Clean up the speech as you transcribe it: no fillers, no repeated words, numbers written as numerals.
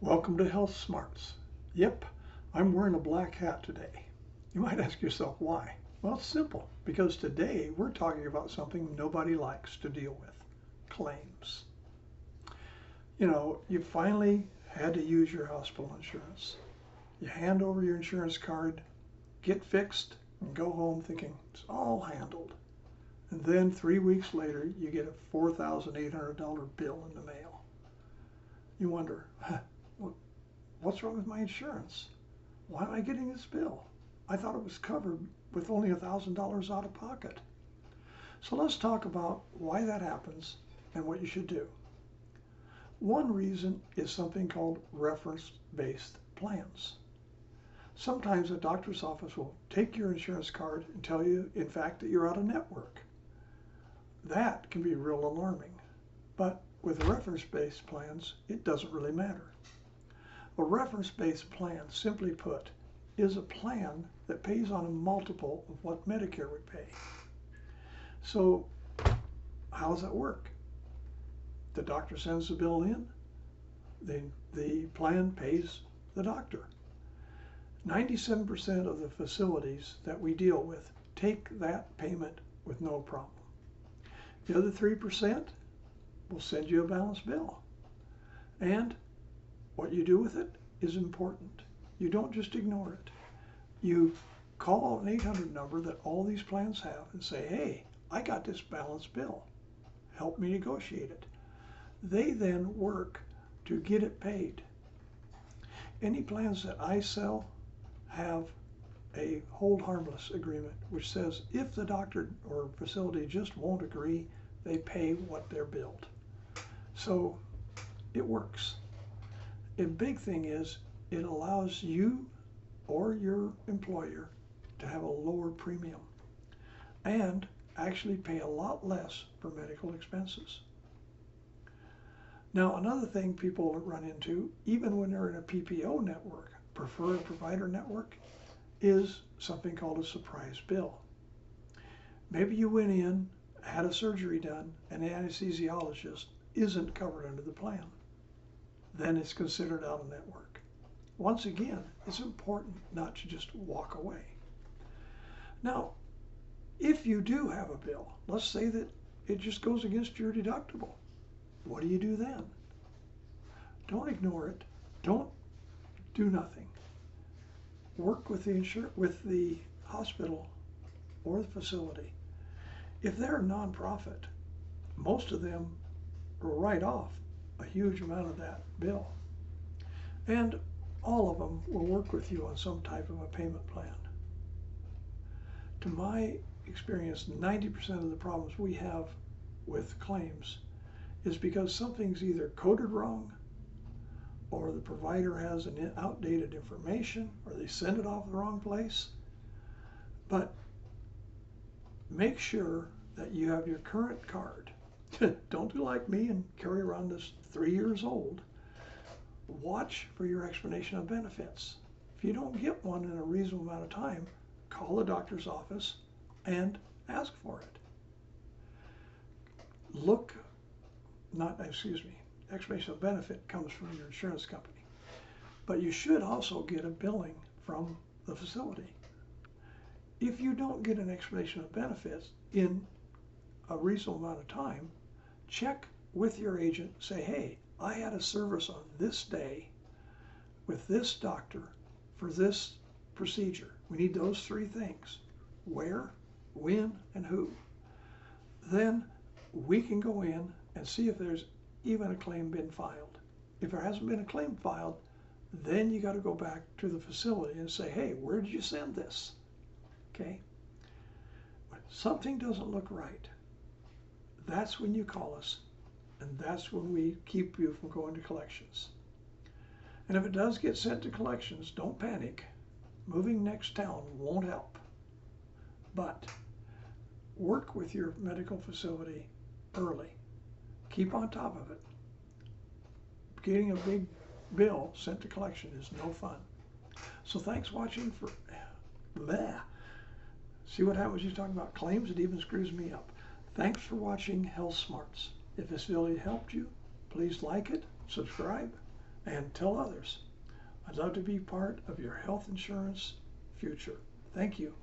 Welcome to Health Smarts. Yep, I'm wearing a black hat today. You might ask yourself why. Well, it's simple, because today we're talking about something nobody likes to deal with, claims. You finally had to use your hospital insurance. You hand over your insurance card, get fixed, and go home thinking it's all handled. And then 3 weeks later, you get a $4,800 bill in the mail. You wonder, what's wrong with my insurance? Why am I getting this bill? I thought it was covered with only $1,000 out of pocket. So let's talk about why that happens and what you should do. One reason is something called reference-based plans. Sometimes a doctor's office will take your insurance card and tell you, in fact, that you're out of network. That can be real alarming. But with reference-based plans, it doesn't really matter. A reference-based plan, simply put, is a plan that pays on a multiple of what Medicare would pay. So how does that work? The doctor sends the bill in, the plan pays the doctor. 97% of the facilities that we deal with take that payment with no problem. The other 3% will send you a balanced bill. And what you do with it is important. You don't just ignore it. You call an 800 number that all these plans have and say, hey, I got this balanced bill. Help me negotiate it. They then work to get it paid. Any plans that I sell have a hold harmless agreement, which says if the doctor or facility just won't agree, they pay what they're billed. So it works. A big thing is it allows you or your employer to have a lower premium and actually pay a lot less for medical expenses. Now, another thing people run into, even when they're in a PPO network, preferred provider network, is something called a surprise bill. Maybe you went in, had a surgery done, and the anesthesiologist isn't covered under the plan. Then it's considered out of network. Once again, it's important not to just walk away. Now, if you do have a bill, let's say that it just goes against your deductible. What do you do then? Don't ignore it. Don't do nothing. Work with the hospital or the facility. If they're a nonprofit, most of them will write off a huge amount of that bill. And all of them will work with you on some type of a payment plan. To my experience, 90% of the problems we have with claims is because something's either coded wrong, or the provider has an outdated information, or they send it off the wrong place. But make sure that you have your current card. Don't do like me and carry around this 3 years old. Watch for your explanation of benefits. If you don't get one in a reasonable amount of time, call the doctor's office and ask for it. Explanation of benefit comes from your insurance company. But you should also get a billing from the facility. If you don't get an explanation of benefits in a reasonable amount of time, check with your agent, say, hey, I had a service on this day with this doctor for this procedure. We need those 3 things: where, when, and who. Then we can go in and see if there's even a claim been filed. If there hasn't been a claim filed, then you got to go back to the facility and say, hey, where did you send this? Okay? When something doesn't look right, that's when you call us, and that's when we keep you from going to collections. And if it does get sent to collections, don't panic. Moving next town won't help. But work with your medical facility early. Keep on top of it. Getting a big bill sent to collection is no fun. So thanks for watching for bleh. See what happens when you talk about claims? It even screws me up. Thanks for watching Health Smarts. If this video helped you, please like it, subscribe, and tell others. I'd love to be part of your health insurance future. Thank you.